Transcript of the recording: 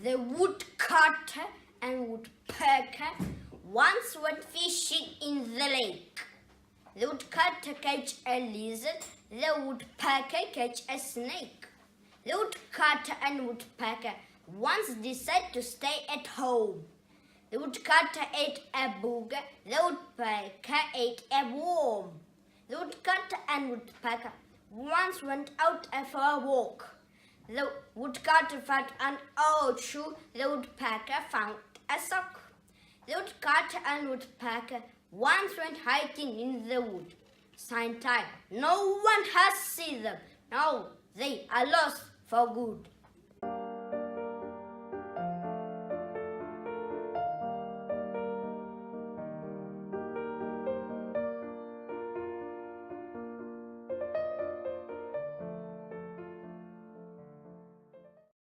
The woodcutter and woodpecker once went fishing in the lake. The woodcutter catch a lizard, the woodpecker catch a snake. The woodcutter and woodpecker once decided to stay at home. The woodcutter ate a booger, the woodpecker ate a worm. The woodcutter and woodpecker once went out for a walk. The woodcutter found an old shoe, the woodpecker found a sock. The woodcutter and woodpecker once went hiking in the wood. Same time, no one has seen them. Now they are lost for good.